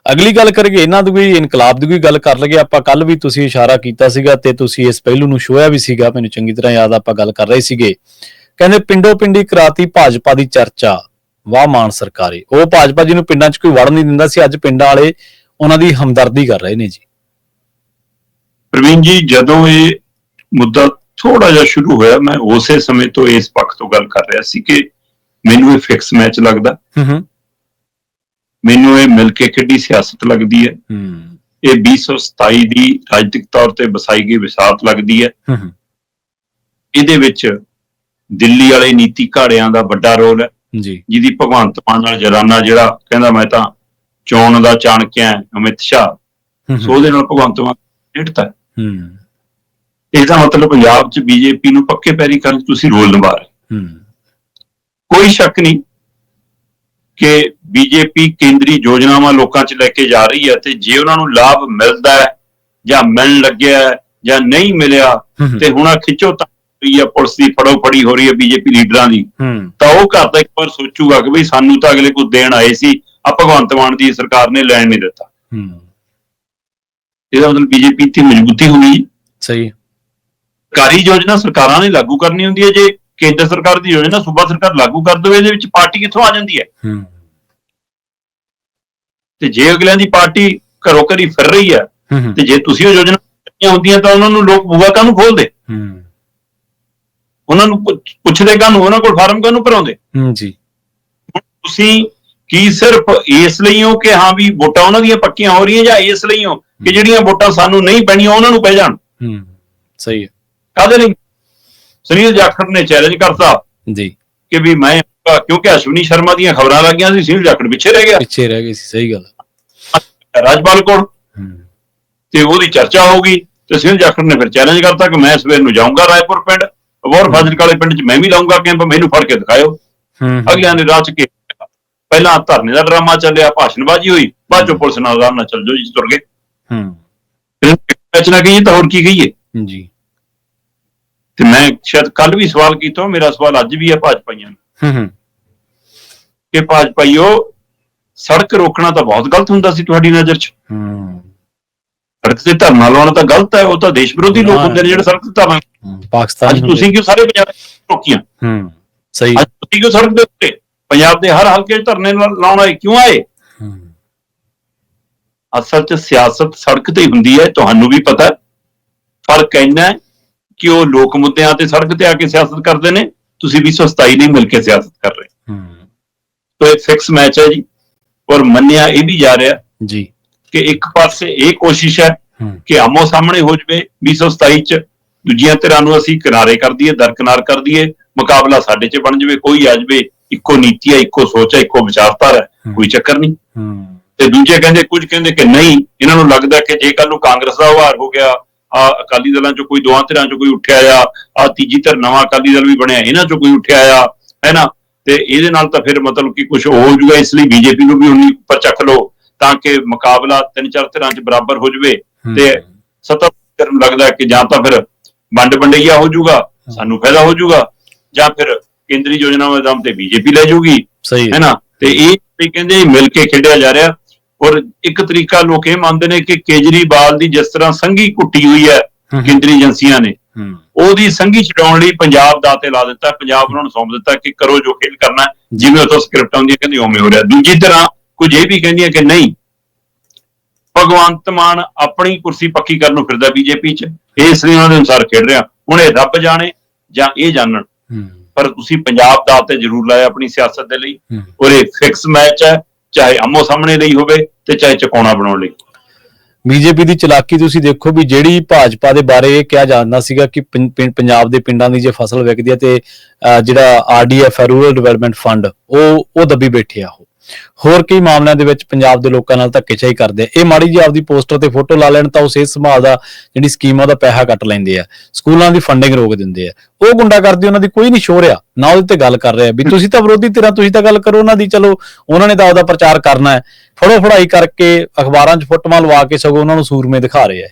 ਅਗਲੀ ਗੱਲ ਕਰੀਏ ਇਹਨਾਂ ਦੀ ਵੀ, ਇਨਕਲਾਬ ਦੀ ਵੀ ਗੱਲ ਕਰ ਲਈਏ ਆਪਾਂ। ਕੱਲ ਵੀ ਤੁਸੀਂ ਇਸ਼ਾਰਾ ਕੀਤਾ ਸੀਗਾ ਤੇ ਤੁਸੀਂ ਇਸ ਪਹਿਲੂ ਨੂੰ ਛੋਇਆ ਵੀ ਸੀਗਾ, ਮੈਨੂੰ ਚੰਗੀ ਤਰ੍ਹਾਂ ਯਾਦ, ਆਪਾਂ ਗੱਲ ਕਰ ਰਹੇ ਸੀਗੇ। ਕਹਿੰਦੇ ਪਿੰਡੋ ਪਿੰਡੀ ਕਰਾਤੀ ਭਾਜਪਾ ਦੀ ਚਰਚਾ, ਵਾਹ ਮਾਨ ਸਰਕਾਰੇ। ਉਹ ਭਾਜਪਾ ਜੀ ਨੂੰ ਪਿੰਡਾਂ 'ਚ ਕੋਈ ਵੜਨ ਨਹੀਂ ਦਿੰਦਾ ਸੀ, ਅੱਜ ਪਿੰਡਾਂ ਵਾਲੇ ਉਹਨਾਂ ਦੀ ਹਮਦਰਦੀ ਕਰ ਰਹੇ ਨੇ ਜੀ। ਪ੍ਰਵੀਨ ਜੀ, ਜਦੋਂ ਇਹ ਮੁੱਦਾ ਥੋੜਾ ਜਿਹਾ ਸ਼ੁਰੂ ਹੋਇਆ, ਮੈਂ ਉਸੇ ਸਮੇਂ ਤੋਂ ਇਸ ਪੱਖ ਤੋਂ ਗੱਲ ਕਰ ਰਿਹਾ ਸੀ ਕਿ ਮੈਨੂੰ ਇਹ ਫਿਕਸ ਮੈਚ ਲੱਗਦਾ, ਮੈਨੂੰ ਇਹ ਮਿਲ ਕੇ ਖੇਡੀ ਸਿਆਸਤ ਲੱਗਦੀ ਹੈ, ਇਹ 2027 ਦੀ ਰਾਜਨੀਤਿਕ ਤੌਰ ਤੇ ਵਸਾਈ ਗਈ ਵਿਸਾਤ ਲੱਗਦੀ ਹੈ। ਇਹਦੇ ਵਿੱਚ ਦਿੱਲੀ ਵਾਲੇ ਨੀਤੀ ਘਾੜਿਆਂ ਦਾ ਵੱਡਾ ਰੋਲ ਹੈ ਜੀ, ਜਿਹਦੀ ਭਗਵੰਤ ਮਾਨ ਨਾਲ ਜਰਾਨਾ ਜਿਹੜਾ ਕਹਿੰਦਾ ਮੈਂ ਤਾਂ ਚੋਣ ਦਾ ਚਾਣਕਿਆ ਅਮਿਤ ਸ਼ਾਹ, ਸੋ ਉਹਦੇ ਨਾਲ ਭਗਵੰਤ ਮਾਨ ਡਿੱਟਦਾ। ਇਹਦਾ ਮਤਲਬ ਪੰਜਾਬ 'ਚ ਬੀਜੇਪੀ ਨੂੰ ਪੱਕੇ ਪੈਰੀ ਕਰਨ ਤੁਸੀਂ ਰੋਲ ਨਿਭਾ ਰਹੇ। ਕੋਈ ਸ਼ੱਕ ਨਹੀਂ ਕਿ ਬੀਜੇਪੀ ਕੇਂਦਰੀ ਯੋਜਨਾਵਾਂ ਲੋਕਾਂ 'ਚ ਲੈ ਕੇ ਜਾ ਰਹੀ ਹੈ, ਤੇ ਜੇ ਉਹਨਾਂ ਨੂੰ ਲਾਭ ਮਿਲਦਾ ਹੈ ਜਾਂ ਮਿਲਣ ਲੱਗਿਆ ਜਾਂ ਨਹੀਂ ਮਿਲਿਆ, ਤੇ ਹੁਣ ਆ ਖਿੱਚੋ ਤਾਂ ਪੁਲਿਸ ਦੀ ਫੜੋ ਫੜੀ ਹੋ ਰਹੀ ਹੈ ਬੀਜੇਪੀ ਲੀਡਰਾਂ ਦੀ, ਤਾਂ ਉਹ ਘਰ ਦਾ ਇੱਕ ਵਾਰ ਸੋਚੂਗਾ ਕਿ ਬਈ ਸਾਨੂੰ ਤਾਂ ਅਗਲੇ ਕੁਝ ਦੇਣ ਆਏ ਸੀ, ਆ ਭਗਵੰਤ ਮਾਨ ਦੀ ਸਰਕਾਰ ਨੇ ਲੈਣ ਨਹੀਂ ਦਿੱਤਾ। ਇਹਦਾ ਮਤਲਬ ਬੀਜੇਪੀ ਦੀ ਮਜ਼ਬੂਤੀ ਹੋਣੀ। ਸਹੀ, ਸਰਕਾਰੀ ਯੋਜਨਾ ਸਰਕਾਰਾਂ ਨੇ ਲਾਗੂ ਕਰਨੀ ਹੁੰਦੀ ਹੈ, ਜੇ ਕੇਂਦਰ ਸਰਕਾਰ ਦੀ ਯੋਜਨਾ ਸੂਬਾ ਸਰਕਾਰ ਲਾਗੂ ਕਰ ਦੇਵੇ, ਇਹਦੇ ਵਿੱਚ ਪਾਰਟੀ ਕਿੱਥੋਂ ਆ ਜਾਂਦੀ ਹੈ? ਤੇ ਜੇ ਅਗਲਿਆਂ ਦੀ ਪਾਰਟੀ ਘਰੋਂ ਘਰੀ ਫਿਰ ਰਹੀ ਹੈ, ਤੇ ਜੇ ਤੁਸੀਂ ਉਹ ਯੋਜਨਾ ਹੁੰਦੀਆਂ ਤਾਂ ਉਹਨਾਂ ਨੂੰ ਲੋਕ ਬੂਹਾ ਕਾਹਨੂੰ ਖੋਲਦੇ, ਉਹਨਾਂ ਨੂੰ ਪੁੱਛਦੇ ਕਾਹਨੂੰ, ਉਹਨਾਂ ਕੋਲ ਫਾਰਮ ਕਾਹਨੂੰ ਭਰਾਉਂਦੇ ਜੀ? ਤੁਸੀਂ ਕੀ ਸਿਰਫ ਇਸ ਲਈ ਹੋ ਕਿ ਹਾਂ ਵੀ ਵੋਟਾਂ ਉਹਨਾਂ ਦੀਆਂ ਪੱਕੀਆਂ ਹੋ ਰਹੀਆਂ, ਜਾਂ ਇਸ ਲਈ ਹੋ ਕਿ ਜਿਹੜੀਆਂ ਵੋਟਾਂ ਸਾਨੂੰ ਨਹੀਂ ਪੈਣੀਆਂ ਉਹਨਾਂ ਨੂੰ ਪੈ ਜਾਣ? ਸਹੀ ਹੈ, ਕਾਹਦੇ ਲਈ? ਸੁਨੀਲ ਜਾਖੜ ਨੇ ਚੈਲੰਜ ਕਰਤਾ ਜੀ ਕਿ ਵੀ ਮੈਂ, ਕਿਉਂਕਿ ਅਸ਼ਵਨੀ ਸ਼ਰਮਾ ਦੀਆਂ ਖਬਰਾਂ ਲੱਗੀਆਂ ਸੀ, ਸੁਨੀਲ ਜਾਖੜ ਪਿੱਛੇ ਰਹਿ ਗਿਆ ਸੀ। ਸਹੀ ਗੱਲ, ਰਾਜਪਾਲ ਕੋਲ, ਤੇ ਉਹਦੀ ਚਰਚਾ ਹੋ ਗਈ, ਤੇ ਸੁਨੀਲ ਜਾਖੜ ਨੇ ਫਿਰ ਚੈਲੰਜ ਕਰਤਾ ਕਿ ਮੈਂ ਸਵੇਰ ਨੂੰ ਜਾਊਂਗਾ ਰਾਏਪੁਰ ਪਿੰਡ, ਹੋਰ ਫਾਜ਼ਿਲਕਾ ਵਾਲੇ ਪਿੰਡ 'ਚ ਮੈਂ ਵੀ ਲਾਊਂਗਾ ਕੈਂਪ, ਮੈਨੂੰ ਫੜ ਕੇ ਦਿਖਾਇਓ। ਅਗਲਿਆਂ ਨੇ ਰਾਹ 'ਚ ਕੇ ਪਹਿਲਾਂ ਧਰਨੇ ਦਾ ਡਰਾਮਾ ਚੱਲਿਆ, ਭਾਸ਼ਣਬਾਜ਼ੀ ਹੋਈ, ਬਾਅਦ ਚੋਂ ਪੁਲਿਸ ਨਾਲ ਆਰਾਮ ਨਾਲ ਚੱਲ ਜਾਓ ਜੀ, ਤੁਰ ਗਏ। ਨਾ ਕਹੀਏ ਤਾਂ ਹੋਰ ਕੀ ਕਹੀਏ ਜੀ। ਤੇ ਮੈਂ ਸ਼ਾਇਦ ਕੱਲ ਵੀ ਸਵਾਲ ਕੀਤਾ, ਮੇਰਾ ਸਵਾਲ ਅੱਜ ਵੀ ਹੈ ਭਾਜਪਾਈਆਂ ਨੂੰ, ਕਿ ਭਾਜਪਾਈਓ ਸੜਕ ਰੋਕਣਾ ਤਾਂ ਬਹੁਤ ਗਲਤ ਹੁੰਦਾ ਸੀ ਤੁਹਾਡੀ ਨਜ਼ਰ 'ਚ, ਸੜਕ ਤੇ ਧਰਨਾ ਲਾਉਣਾ ਤਾਂ ਗਲਤ ਹੈ, ਉਹ ਤਾਂ ਦੇਸ਼ ਵਿਰੋਧੀ ਲੋਕ ਹੁੰਦੇ ਨੇ ਜਿਹੜੇ ਸੜਕ ਤੇ ਧਰਨਾ। ਪਾਕਿਸਤਾਨ ਤੁਸੀਂ ਕਿਉਂ ਸਾਰੇ ਪੰਜਾਬ ਰੋਕੀਆਂ? ਸਹੀ, ਅੱਜ ਤੁਸੀਂ ਕਿਉਂ ਸੜਕ ਦੇ ਉੱਤੇ ਪੰਜਾਬ ਦੇ ਹਰ ਹਲਕੇ 'ਚ ਧਰਨੇ ਲਾਉਣ ਆਏ, ਕਿਉਂ ਆਏ? ਅਸਲ 'ਚ ਸਿਆਸਤ ਸੜਕ ਤੇ ਹੀ ਹੁੰਦੀ ਹੈ, ਤੁਹਾਨੂੰ ਵੀ ਪਤਾ। ਫਰਕ ਇੰਨਾ ਕਿ ਉਹ ਲੋਕ ਮੁੱਦਿਆਂ ਤੇ ਸੜਕ ਤੇ ਆ ਕੇ ਸਿਆਸਤ ਕਰਦੇ ਨੇ, ਤੁਸੀਂ 2027 ਲਈ ਮਿਲ ਕੇ ਸਿਆਸਤ ਕਰ ਰਹੇ। ਤਾਂ ਇਹ ਫਿਕਸ ਮੈਚ ਹੈ ਜੀ, ਔਰ ਮੰਨਿਆ ਇਹ ਵੀ ਜਾ ਰਿਹਾ ਜੀ ਕਿ ਇੱਕ ਪਾਸੇ ਇਹ ਕੋਸ਼ਿਸ਼ ਹੈ ਕਿ ਆਮੋ ਸਾਹਮਣੇ ਹੋ ਜਾਵੇ 2027 'ਚ, ਦੂਜੀਆਂ ਧਿਰਾਂ ਨੂੰ ਅਸੀਂ ਕਿਨਾਰੇ ਕਰ ਦਈਏ, ਦਰਕਿਨਾਰ ਕਰ ਦਈਏ, ਮੁਕਾਬਲਾ ਸਾਡੇ 'ਚ ਬਣ ਜਾਵੇ, ਕੋਈ ਆ ਜਾਵੇ, ਇੱਕੋ ਨੀਤੀ ਹੈ, ਇੱਕੋ ਸੋਚ ਹੈ, ਇੱਕੋ ਵਿਚਾਰਧਾਰਾ ਹੈ, ਕੋਈ ਚੱਕਰ ਨਹੀਂ। ਤੇ ਦੂਜੇ ਕਹਿੰਦੇ, ਕੁਝ ਕਹਿੰਦੇ ਕਿ ਨਹੀਂ, ਇਹਨਾਂ ਨੂੰ ਲੱਗਦਾ ਕਿ ਜੇ ਕੱਲ ਨੂੰ ਕਾਂਗਰਸ ਦਾ ਉਭਾਰ ਹੋ ਗਿਆ, ਆ ਅਕਾਲੀ ਦਲਾਂ 'ਚੋਂ ਕੋਈ, ਦੋਹਾਂ ਧਿਰਾਂ 'ਚੋਂ ਕੋਈ ਉੱਠਿਆ ਆ ਤੀਜੀ ਧਿਰ ਨਵਾਂ ਅਕਾਲੀ ਦਲ ਵੀ ਬਣਿਆ, ਇਹਨਾਂ 'ਚੋਂ ਕੋਈ ਉੱਠਿਆ ਆ, ਹੈ ਨਾ, ਤੇ ਇਹਦੇ ਨਾਲ ਤਾਂ ਫਿਰ ਮਤਲਬ ਕਿ ਕੁਝ ਹੋ ਜੂਗਾ, ਇਸ ਲਈ ਬੀਜੇਪੀ ਨੂੰ ਵੀ ਉਨੀ ਉੱਪਰ ਚੱਕ ਲਓ ਤਾਂ ਕਿ ਮੁਕਾਬਲਾ 3-4 ਧਿਰਾਂ 'ਚ ਬਰਾਬਰ ਹੋ ਜਾਵੇ, ਤੇ ਸੱਤਾ ਨੂੰ ਲੱਗਦਾ ਕਿ ਜਾਂ ਤਾਂ ਫਿਰ ਵੰਡ ਵੰਡਈਆ ਹੋ ਜਾਊਗਾ, ਸਾਨੂੰ ਫਾਇਦਾ ਹੋ ਜਾਊਗਾ, ਜਾਂ ਫਿਰ ਕੇਂਦਰੀ ਯੋਜਨਾਵਾਂ ਦੇ ਦਮ ਤੇ ਬੀਜੇਪੀ ਲੈ ਜਾਊਗੀ, ਹੈ ਨਾ। ਤੇ ਇਹ ਕਹਿੰਦੇ ਮਿਲ ਕੇ ਖੇਡਿਆ ਜਾ ਰਿਹਾ। ਔਰ ਇੱਕ ਤਰੀਕਾ ਲੋਕ ਇਹ ਮੰਨਦੇ ਨੇ ਕਿ ਕੇਜਰੀਵਾਲ ਦੀ ਜਿਸ ਤਰ੍ਹਾਂ ਸੰਘੀ ਕੁੱਟੀ ਹੋਈ ਹੈ ਕੇਂਦਰੀ ਏਜੰਸੀਆਂ ਨੇ, ਉਹਦੀ ਸੰਘੀ ਛਡਾਉਣ ਲਈ ਪੰਜਾਬ ਦਾ ਤੇ ਲਾ ਦਿੱਤਾ, ਪੰਜਾਬ ਉਹਨਾਂ ਨੂੰ ਸੌਂਪ ਦਿੱਤਾ ਕਿ ਕਰੋ ਜੋ ਖੇਲ ਕਰਨਾ, ਜਿਵੇਂ ਉੱਥੋਂ ਸਕ੍ਰਿਪਟ ਆਉਂਦੀ ਹੈ ਕਹਿੰਦੇ ਉਵੇਂ ਹੋ ਰਿਹਾ। ਦੂਜੀ ਤਰ੍ਹਾਂ ਕੁਝ ਇਹ ਵੀ ਕਹਿੰਦੀਆਂ ਕਿ ਨਹੀਂ, ਭਗਵੰਤ ਮਾਨ ਆਪਣੀ ਕੁਰਸੀ ਪੱਕੀ ਕਰਨ ਨੂੰ ਫਿਰਦਾ ਬੀਜੇਪੀ 'ਚ, ਇਸ ਲਈ ਉਹਨਾਂ ਦੇ ਅਨੁਸਾਰ ਖੇਡ ਰਿਹਾ। ਹੁਣ ਇਹ ਰੱਬ ਜਾਣੇ ਜਾਂ ਇਹ ਜਾਣਨ, ਪਰ ਤੁਸੀਂ ਪੰਜਾਬ ਦਾ ਤੇ ਜ਼ਰੂਰ ਲਾਇਆ ਆਪਣੀ ਸਿਆਸਤ ਦੇ ਲਈ, ਔਰ ਇਹ ਫਿਕਸ ਮੈਚ ਹੈ, ਚਾਹੇ ਆਮੋ ਸਾਹਮਣੇ ਲਈ ਹੋਵੇ ਤੇ ਚਾਹੇ ਚਕੌਣਾ ਬਣਾਉਣ ਲਈ। ਬੀਜੇਪੀ ਦੀ ਚਲਾਕੀ ਤੁਸੀਂ ਦੇਖੋ ਵੀ, ਜਿਹੜੀ ਭਾਜਪਾ ਦੇ ਬਾਰੇ ਇਹ ਕਿਹਾ ਜਾਂਦਾ ਸੀਗਾ ਕਿ ਪੰਜਾਬ ਦੇ ਪਿੰਡਾਂ ਦੀ ਜੇ ਫਸਲ ਵਿਕਦੀ ਹੈ ਤੇ ਜਿਹੜਾ RDF ਹੈ, ਰੂਰਲ ਡਿਵੈਲਪਮੈਂਟ ਫੰਡ, ਉਹ ਦੱਬੀ ਬੈਠੇ ਆ। ਉਹ ਹੋਰ ਕਈ ਮਾਮਲਿਆਂ ਦੇ ਵਿੱਚ ਪੰਜਾਬ ਦੇ ਲੋਕਾਂ ਨਾਲ ਧੱਕੇਸ਼ਾਹੀ ਕਰਦੇ ਆ। ਇਹ ਮਾੜੀ ਜਿਹੀ ਆਪਦੀ ਪੋਸਟਰ ਤੇ ਫੋਟੋ ਲਾ ਲੈਣ ਤਾਂ ਉਹ ਸਿਹਤ ਸੰਭਾਲ ਦਾ ਜਿਹੜੀ ਸਕੀਮ ਆ ਉਹਦਾ ਪੈਸਾ ਕੱਟ ਲੈਂਦੇ ਆ, ਸਕੂਲਾਂ ਦੀ ਫੰਡਿੰਗ ਰੋਕ ਦਿੰਦੇ ਆ। ਉਹ ਗੁੰਡਾਗਰਦੀ ਉਹਨਾਂ ਦੀ ਕੋਈ ਨਹੀਂ ਛੋ ਰਿਹਾ, ਨਾ ਉਹਦੇ ਤੇ ਗੱਲ ਕਰ ਰਿਹਾ ਵੀ ਤੁਸੀਂ ਤਾਂ ਵਿਰੋਧੀ ਧਿਰਾਂ, ਤੁਸੀਂ ਤਾਂ ਗੱਲ ਕਰੋ ਉਹਨਾਂ ਦੀ, ਚਲੋ ਉਹਨਾਂ ਨੇ ਤਾਂ ਆਪਦਾ ਪ੍ਰਚਾਰ ਕਰਨਾ ਹੈ, ਫੜੋ ਫੜਾਈ ਕਰਕੇ ਅਖਬਾਰਾਂ 'ਚ ਫੁੱਟਮਾਂ ਲਵਾ ਕੇ ਸਗੋਂ ਉਹਨਾਂ ਨੂੰ ਸੂਰਮੇ ਦਿਖਾ ਰਹੇ ਆ।